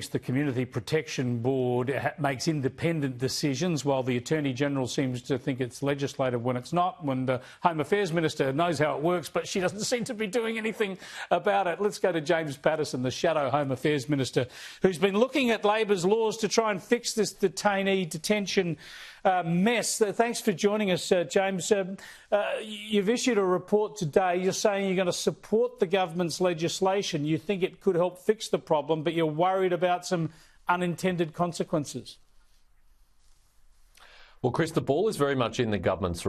thinks the Community Protection Board makes independent decisions, while the Attorney-General seems to think it's legislative when it's not, when the Home Affairs Minister knows how it works, but she doesn't seem to be doing anything about it. Let's go to James Paterson, the Shadow Home Affairs Minister, who's been looking at Labor's laws to try and fix this detainee detention mess. Thanks for joining us, James. You've issued a report today. You're saying you're going to support the government's legislation. You think it could help fix the problem, but you're worried about some unintended consequences. Well, Chris, the ball is very much in the government's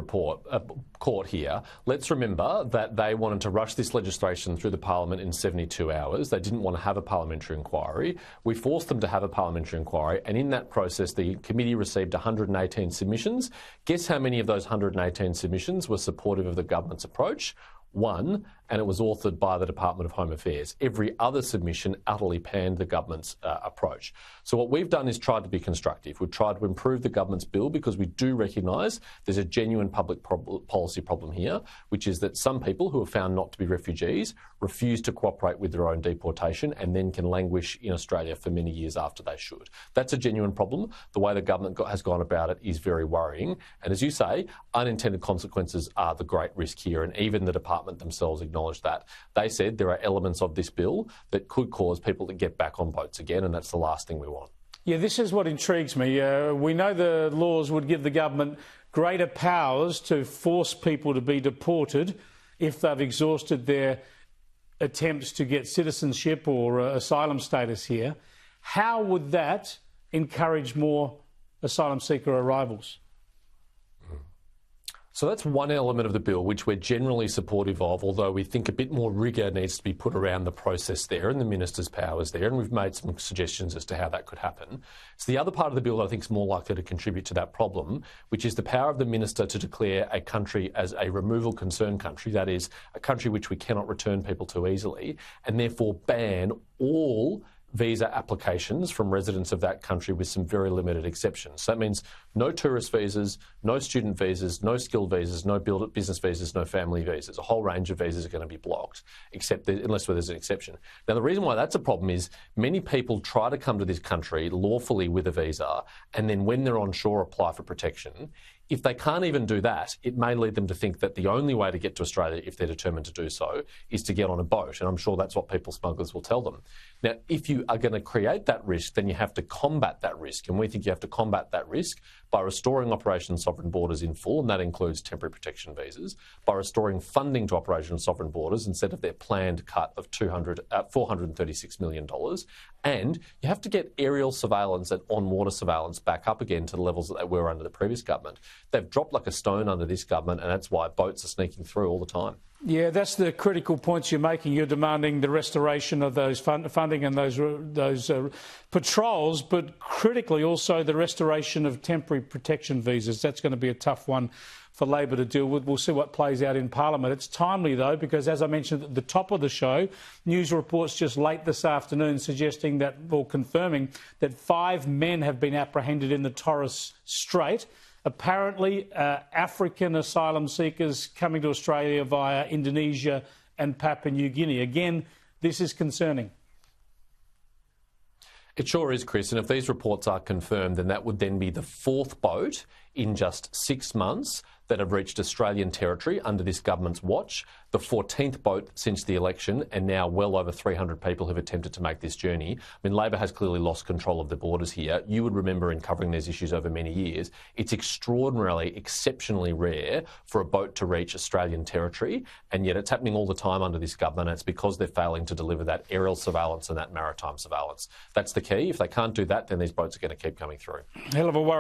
court here. Let's remember that they wanted to rush this legislation through the parliament in 72 hours. They didn't want to have a parliamentary inquiry. We forced them to have a parliamentary inquiry, and in that process, the committee received 118 submissions. Guess how many of those 118 submissions were supportive of the government's approach? One, and it was authored by the Department of Home Affairs. Every other submission utterly panned the government's approach. So what we've done is tried to be constructive. We've tried to improve the government's bill because we do recognise there's a genuine public policy problem here, which is that some people who are found not to be refugees refuse to cooperate with their own deportation and then can languish in Australia for many years after they should. That's a genuine problem. The way the government has gone about it is very worrying. And as you say, unintended consequences are the great risk here, and even the department themselves acknowledge that. They said there are elements of this bill that could cause people to get back on boats again, and that's the last thing we want. Yeah, this is what intrigues me. We know the laws would give the government greater powers to force people to be deported if they've exhausted their attempts to get citizenship or asylum status here. How would that encourage more asylum seeker arrivals? So that's one element of the bill which we're generally supportive of, although we think a bit more rigour needs to be put around the process there and the minister's powers there, and we've made some suggestions as to how that could happen. It's the other part of the bill that I think is more likely to contribute to that problem, which is the power of the minister to declare a country as a removal concern country, that is, a country which we cannot return people to easily, and therefore ban all visa applications from residents of that country with some very limited exceptions. So that means no tourist visas, no student visas, no skilled visas, no business visas, no family visas. A whole range of visas are going to be blocked, unless there's an exception. Now, the reason why that's a problem is many people try to come to this country lawfully with a visa, and then when they're on shore apply for protection. If they can't even do that, it may lead them to think that the only way to get to Australia, if they're determined to do so, is to get on a boat. And I'm sure that's what people smugglers will tell them. Now, if you are going to create that risk, then you have to combat that risk. And we think you have to combat that risk by restoring Operation Sovereign Borders in full, and that includes temporary protection visas, by restoring funding to Operation Sovereign Borders instead of their planned cut of $436 million. And you have to get aerial surveillance and on-water surveillance back up again to the levels that they were under the previous government. They've dropped like a stone under this government, and that's why boats are sneaking through all the time. Yeah, that's the critical points you're making. You're demanding the restoration of those funding and those patrols, but critically also the restoration of temporary protection visas. That's going to be a tough one for Labor to deal with. We'll see what plays out in Parliament. It's timely, though, because, as I mentioned at the top of the show, news reports just late this afternoon suggesting that, or confirming, that 5 men have been apprehended in the Torres Strait. Apparently, African asylum seekers coming to Australia via Indonesia and Papua New Guinea. Again, this is concerning. It sure is, Chris, and if these reports are confirmed, then that would then be the 4th boat in just 6 months that have reached Australian territory under this government's watch, the 14th boat since the election, and now well over 300 people have attempted to make this journey. I mean, Labor has clearly lost control of the borders here. You would remember in covering these issues over many years, it's exceptionally rare for a boat to reach Australian territory, and yet it's happening all the time under this government, and it's because they're failing to deliver that aerial surveillance and that maritime surveillance. That's the key. If they can't do that, then these boats are going to keep coming through. Hell of a worry.